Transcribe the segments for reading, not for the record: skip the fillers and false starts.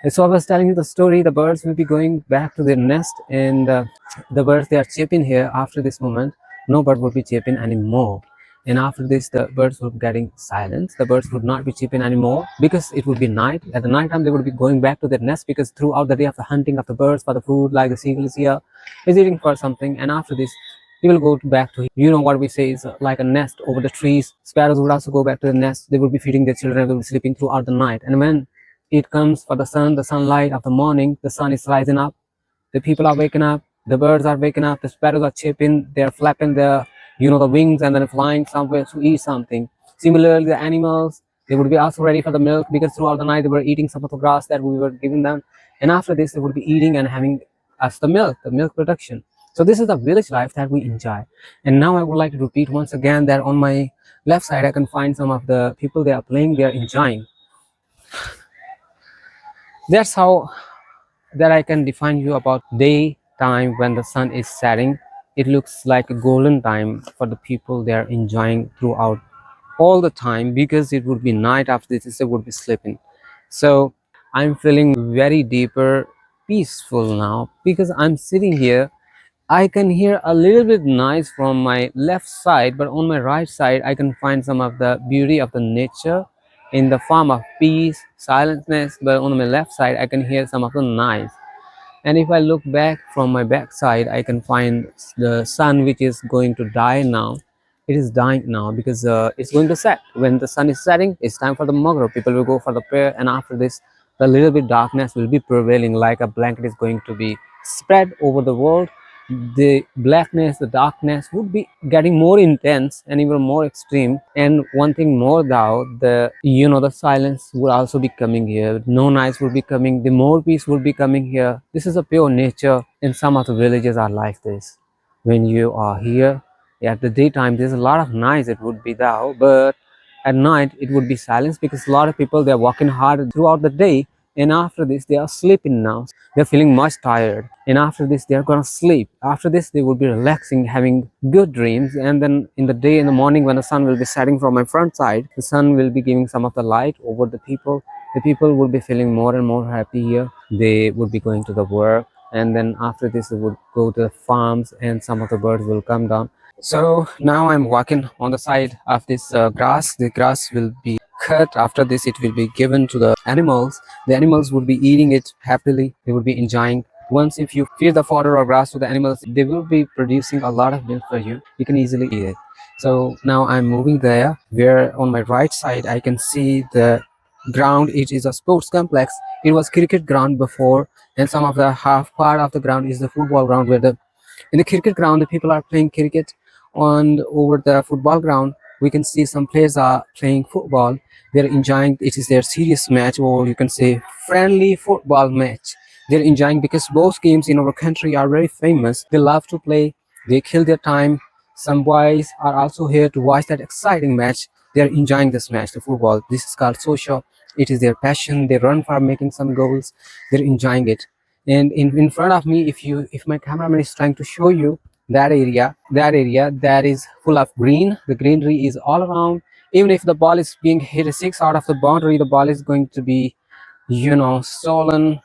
So I was telling you the story. The birds will be going back to their nest, and the birds, they are chirping here. After this moment, no bird would be chirping anymore. And after this, the birds would be getting silence. The birds would not be chirping anymore because it would be night. At the night time, they would be going back to their nest because throughout the day of the hunting of the birds for the food, like the seagull is here, is eating for something. And after this, he will go back to, what we say is like a nest over the trees. Sparrows would also go back to the nest. They would be feeding their children. They would be sleeping throughout the night. And when it comes for the sun, the sunlight of the morning, the sun is rising up, the people are waking up, the birds are waking up, the sparrows are chirping, they're flapping their, the wings and then flying somewhere to eat something. Similarly, the animals, they would be also ready for the milk because throughout the night they were eating some of the grass that we were giving them. And after this, they would be eating and having us the milk production. So this is the village life that we enjoy. And now I would like to repeat once again that on my left side, I can find some of the people, they are playing, they are enjoying. That's how that I can define you about daytime when the sun is setting. It looks like a golden time for the people. They are enjoying throughout all the time because it would be night after this, they would be sleeping. So I'm feeling very deeper, peaceful now because I'm sitting here. I can hear a little bit noise from my left side, but on my right side, I can find some of the beauty of the nature in the form of peace, silentness. But on my left side, I can hear some of the noise. And if I look back from my back side, I can find the sun, which is going to die now. It is dying now because it's going to set. When the sun is setting, it's time for the maghrib. People will go for the prayer, and after this, the little bit darkness will be prevailing, like a blanket is going to be spread over the world. The blackness, the darkness would be getting more intense and even more extreme. And one thing more, though, the silence would also be coming here. No noise would be coming. The more peace would be coming here. This is a pure nature. And some of the villages are like this. When you are here at the daytime, there's a lot of noise. It would be thou, but at night it would be silence because a lot of people, they're working hard throughout the day, and after this they are sleeping now. They're feeling much tired, and after this they are gonna sleep. After this they will be relaxing, having good dreams, and then in the day, in the morning, when the sun will be setting from my front side, the sun will be giving some of the light over the people. The people will be feeling more and more happy here. They would be going to the work, and then after this they would go to the farms, and some of the birds will come down. So now I'm walking on the side of this grass. The grass will be cut. After this, it will be given to the animals. The animals would be eating it happily. They would be enjoying. Once if you feed the fodder or grass to the animals, they will be producing a lot of milk for you. You can easily eat it. So now I'm moving there, where on my right side I can see the ground. It is a sports complex. It was cricket ground before, and some of the half part of the ground is the football ground, where the in the cricket ground the people are playing cricket. And over the football ground, we can see some players are playing football. They're enjoying. It is their serious match, or you can say friendly football match. They're enjoying because both games in our country are very famous. They love to play. They kill their time. Some boys are also here to watch that exciting match. They're enjoying this match, the football. This is called social. It is their passion. They run for making some goals. They're enjoying it. And in front of me, if my cameraman is trying to show you that area that is full of green. The greenery is all around. Even if the ball is being hit 6 out of the boundary, the ball is going to be stolen,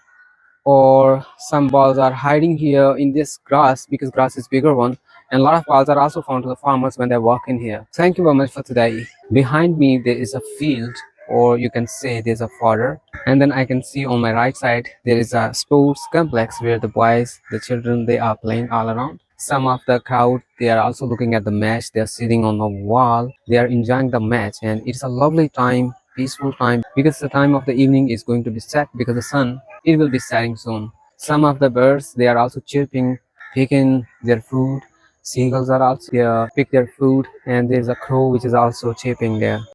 or some balls are hiding here in this grass because grass is bigger one. And a lot of balls are also found to the farmers when they walk in here. Thank you very much for today. Behind me there is a field, or you can say there's a fodder. And then I can see on my right side there is a sports complex where the boys, the children, they are playing all around. Some of the crowd, they are also looking at the match. They are sitting on the wall. They are enjoying the match, and it's a lovely time, peaceful time, because the time of the evening is going to be set because the sun, it will be setting soon. Some of the birds, they are also chirping, picking their food. Seagulls are also there, pick their food, and there's a crow which is also chirping there.